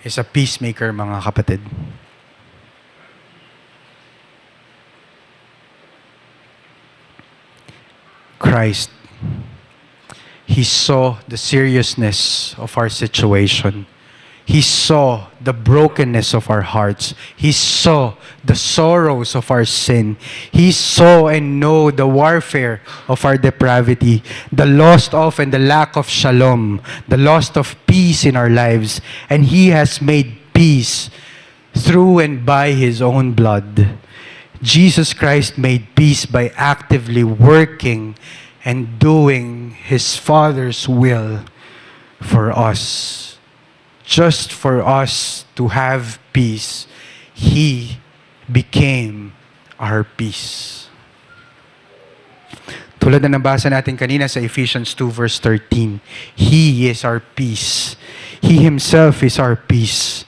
is a peacemaker, mga kapatid. Christ. He saw the seriousness of our situation. He saw the brokenness of our hearts. He saw the sorrows of our sin. He saw and know the warfare of our depravity, the loss of and the lack of shalom, the loss of peace in our lives. And he has made peace through and by his own blood. Jesus Christ made peace by actively working and doing his Father's will for us. Just for us to have peace, he became our peace. Tulad na nabasa natin kanina sa Ephesians 2 verse 13, He is our peace. He himself is our peace.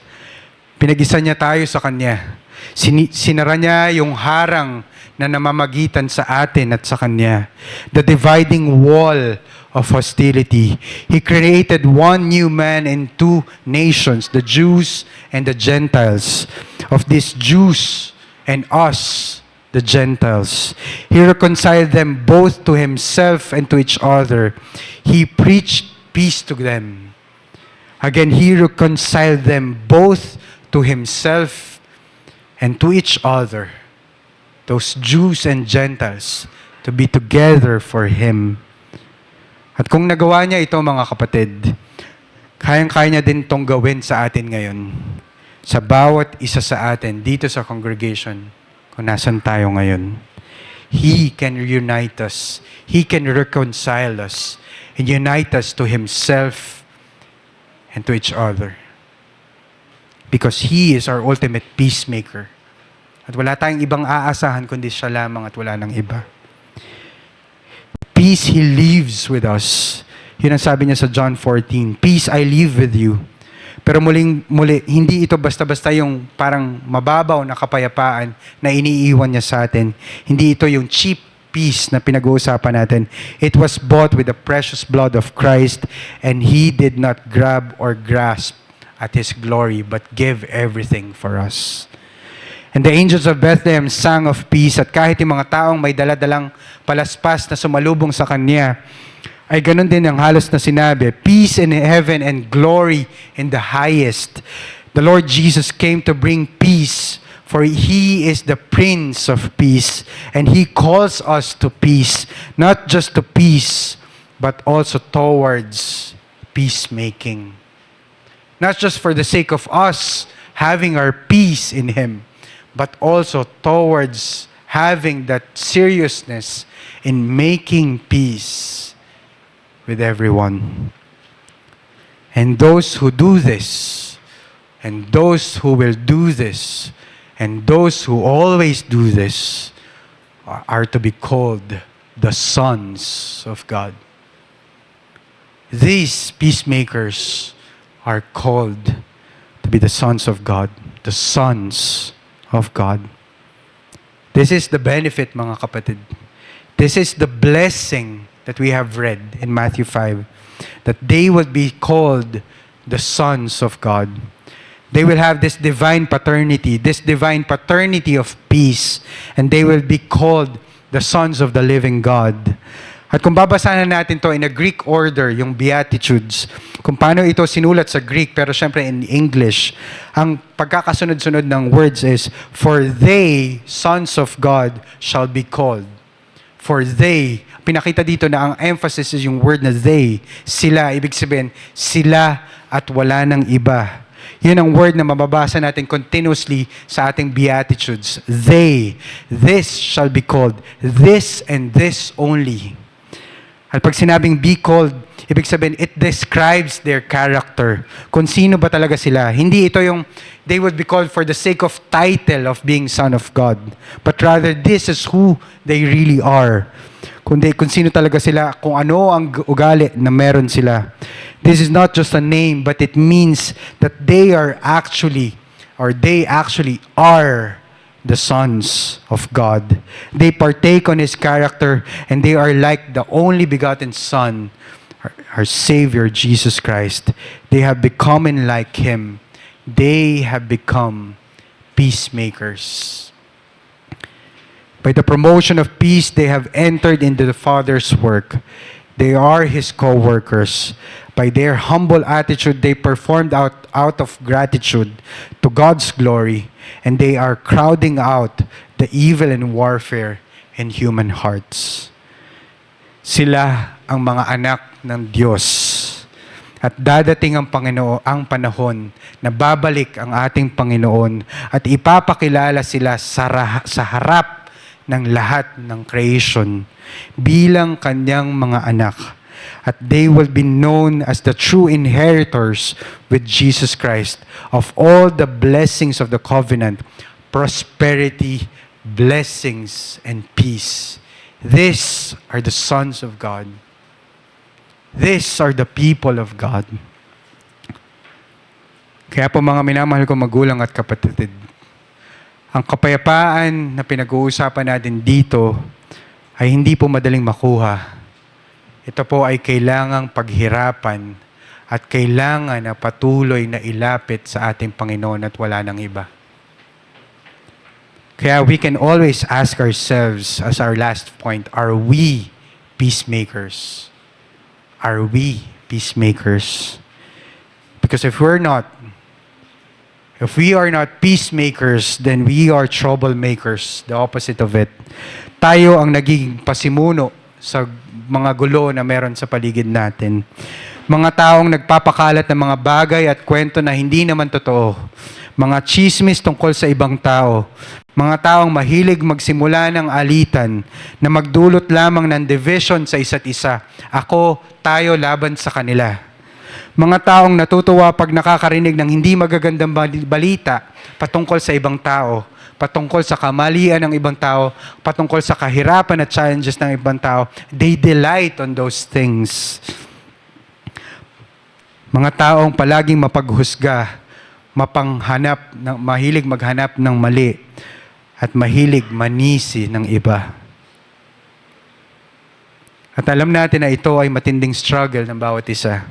Pinag-isa niya tayo sa Kanya. Sinara niya yung harang na namamagitan sa atin at sa Kanya. The dividing wall of hostility. He created one new man and two nations, the Jews and the Gentiles. Of these Jews and us, the Gentiles. He reconciled them both to himself and to each other. He preached peace to them. Again, he reconciled them both to himself and to each other. Those Jews and Gentiles to be together for him. At kung nagawa niya ito, mga kapatid, kayang-kaya niya din itong gawin sa atin ngayon. Sa bawat isa sa atin, dito sa congregation, kung nasan tayo ngayon. He can reunite us. He can reconcile us and unite us to Himself and to each other. Because He is our ultimate peacemaker. At wala tayong ibang aasahan kundi siya lamang at wala nang iba. Peace He lives with us. Yun ang sabi niya sa John 14, Peace I leave with you. Pero muli, hindi ito basta-basta yung parang mababaw na kapayapaan na iniiwan niya sa atin. Hindi ito yung cheap peace na pinag-uusapan natin. It was bought with the precious blood of Christ, and He did not grab or grasp at His glory, but give everything for us. And the angels of Bethlehem sang of peace, at kahit yung mga taong may daladalang palaspas na sumalubong sa Kanya, ay ganun din ang halos na sinabi, peace in heaven and glory in the highest. The Lord Jesus came to bring peace, for He is the Prince of Peace, and He calls us to peace, not just to peace, but also towards peacemaking. Not just for the sake of us having our peace in Him, but also towards having that seriousness in making peace with everyone. And those who do this, and those who will do this, and those who always do this, are to be called the sons of God. These peacemakers are called to be the sons of God. The sons of God. This is the benefit, mga kapatid. This is the blessing that we have read in Matthew 5. That they will be called the sons of God. They will have this divine paternity of peace, and they will be called the sons of the living God. At kung babasahin natin to in a Greek order, yung Beatitudes, kung paano ito sinulat sa Greek, pero syempre in English, ang pagkakasunod-sunod ng words is, For they, sons of God, shall be called. For they, pinakita dito na ang emphasis is yung word na they, sila, ibig sabihin, sila at wala nang iba. Yun ang word na mababasa natin continuously sa ating Beatitudes. They, this shall be called, this and this only. At pag sinabing be called, ibig sabihin, it describes their character. Kung sino ba talaga sila. Hindi ito yung, they would be called for the sake of title of being son of God. But rather, this is who they really are. Kung sino talaga sila, kung ano ang ugali na meron sila. This is not just a name, but it means that they actually are the sons of God. They partake on His character, and they are like the only begotten Son, our Savior, Jesus Christ. They have become like Him. They have become peacemakers. By the promotion of peace, they have entered into the Father's work. They are His co-workers. By their humble attitude, they performed out of gratitude to God's glory, and they are crowding out the evil and warfare in human hearts. Sila ang mga anak ng Diyos. At dadating ang panahon na babalik ang ating Panginoon at ipapakilala sila sa harap ng lahat ng creation bilang kanyang mga anak. At they will be known as the true inheritors with Jesus Christ of all the blessings of the covenant, prosperity, blessings, and peace. These are the sons of God. These are the people of God. Kaya po mga minamahal ko magulang at kapatid, ang kapayapaan na pinag-uusapan natin dito ay hindi po madaling makuha. Ito po ay kailangang paghirapan at kailangan na patuloy na ilapit sa ating Panginoon at wala nang iba. Kaya we can always ask ourselves as our last point, are we peacemakers? Are we peacemakers? Because if we are not peacemakers, then we are troublemakers, the opposite of it. Tayo ang nagiging pasimuno sa mga gulo na meron sa paligid natin. Mga taong nagpapakalat ng mga bagay at kwento na hindi naman totoo. Mga chismis tungkol sa ibang tao. Mga taong mahilig magsimula ng alitan na magdulot lamang ng division sa isa't isa. Ako, tayo laban sa kanila. Mga taong natutuwa pag nakakarinig ng hindi magagandang balita patungkol sa ibang tao, patungkol sa kamalian ng ibang tao, patungkol sa kahirapan at challenges ng ibang tao. They delight on those things. Mga taong palaging mapaghusga, mahilig maghanap ng mali, at mahilig manisi ng iba. At alam natin na ito ay matinding struggle ng bawat isa.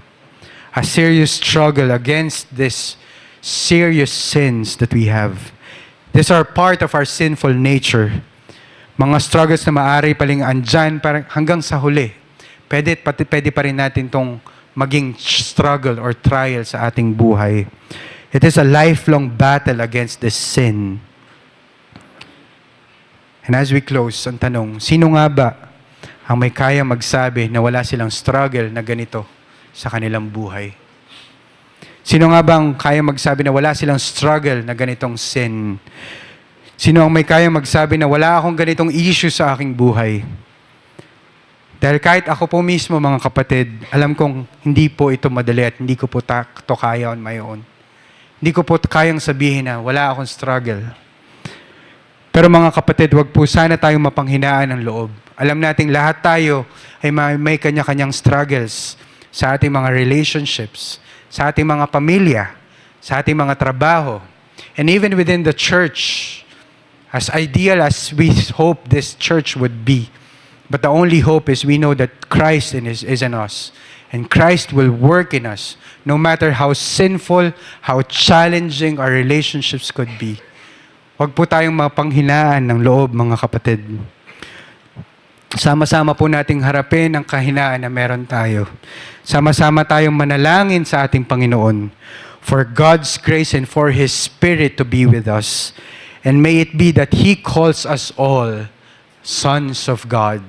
A serious struggle against this serious sins that we have. These are part of our sinful nature. Mga struggles na maaari paling andyan hanggang sa huli. Pwede pa rin natin itong maging struggle or trial sa ating buhay. It is a lifelong battle against this sin. And as we close, ang tanong, sino nga ba ang may kaya magsabi na wala silang struggle na ganito sa kanilang buhay? Sino nga ba ang kaya magsabi na wala silang struggle na ganitong sin? Sino ang may kaya magsabi na wala akong ganitong issue sa aking buhay? Dahil kahit ako po mismo, mga kapatid, alam kong hindi po ito madali at hindi ko po ito kaya on my own. Hindi ko po kayang sabihin na wala akong struggle. Pero mga kapatid, wag po sana tayong mapanghinaan ng loob. Alam nating lahat tayo ay may kanya-kanyang struggles sa ating mga relationships, sa ating mga pamilya, sa ating mga trabaho, and even within the church, as ideal as we hope this church would be. But the only hope is we know that Christ is in us. And Christ will work in us, no matter how sinful, how challenging our relationships could be. Huwag po tayong mapanghinaan ng loob, mga kapatid. Sama-sama po nating harapin ang kahinaan na meron tayo. Sama-sama tayong manalangin sa ating Panginoon for God's grace and for His Spirit to be with us. And may it be that He calls us all sons of God.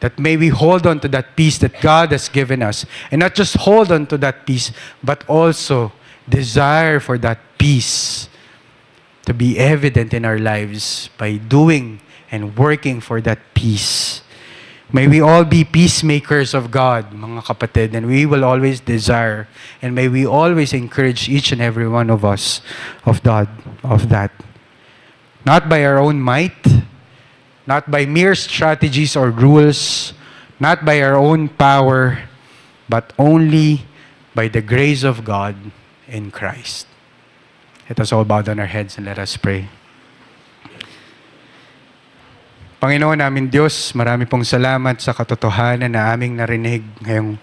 That may we hold on to that peace that God has given us. And not just hold on to that peace, but also desire for that peace to be evident in our lives by doing and working for that peace. May we all be peacemakers of God, mga kapatid, and we will always desire, and may we always encourage each and every one of us of that. Not by our own might, not by mere strategies or rules, not by our own power, but only by the grace of God in Christ. Let us all bow down our heads and let us pray. Panginoon namin Diyos, marami pong salamat sa katotohanan na aming narinig ngayong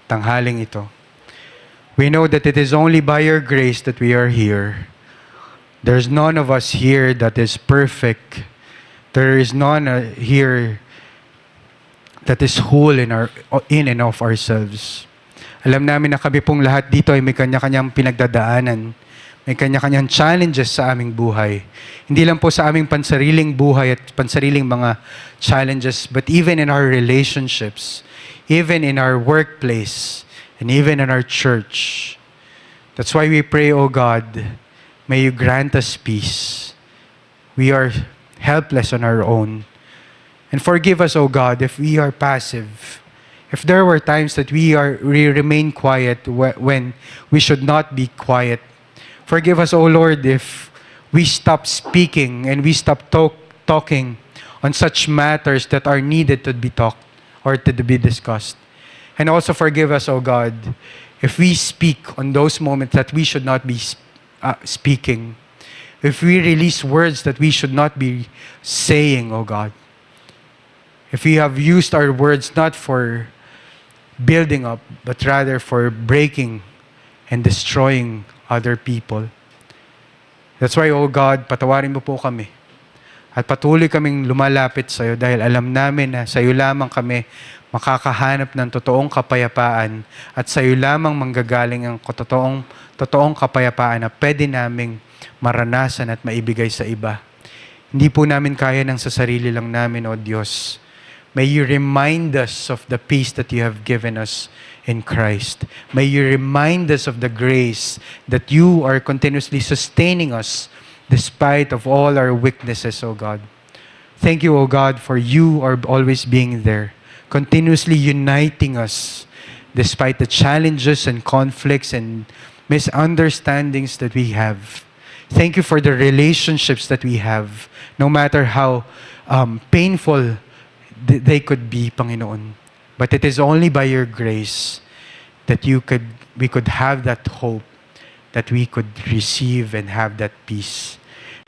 tanghaling ito. We know that it is only by your grace that we are here. There's none of us here that is perfect. There is none here that is whole in and of ourselves. Alam namin na kami pong lahat dito ay may kanya-kanyang pinagdadaanan. May kanya-kanyang challenges sa aming buhay. Hindi lang po sa aming pansariling buhay at pansariling mga challenges, but even in our relationships, even in our workplace, and even in our church. That's why we pray, O God, may you grant us peace. We are helpless on our own. And forgive us, O God, if we are passive. If there were times that we remain quiet when we should not be quiet. Forgive us, O Lord, if we stop speaking and we stop talking on such matters that are needed to be talked or to be discussed. And also forgive us, O God, if we speak on those moments that we should not be speaking. If we release words that we should not be saying, O God. If we have used our words not for building up, but rather for breaking and destroying other people. That's why, O God, patawarin mo po kami. At patuloy kaming lumalapit sa iyo dahil alam namin na sa iyo lamang kami makakahanap ng totoong kapayapaan at sa iyo lamang manggagaling ang totoong kapayapaan na pwede naming maranasan at maibigay sa iba. Hindi po namin kaya ng sa sarili lang namin, O Diyos. May you remind us of the peace that you have given us in Christ. May you remind us of the grace that you are continuously sustaining us despite of all our weaknesses, O God. Thank you, O God, for you are always being there, continuously uniting us despite the challenges and conflicts and misunderstandings that we have. Thank you for the relationships that we have, no matter how painful they could be, Panginoon. But it is only by your grace that we could have that hope, that we could receive and have that peace.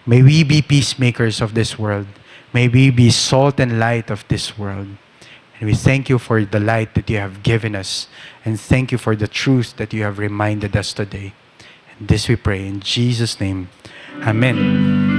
May we be peacemakers of this world. May we be salt and light of this world. And we thank you for the light that you have given us. And thank you for the truth that you have reminded us today. And this we pray in Jesus' name. Amen.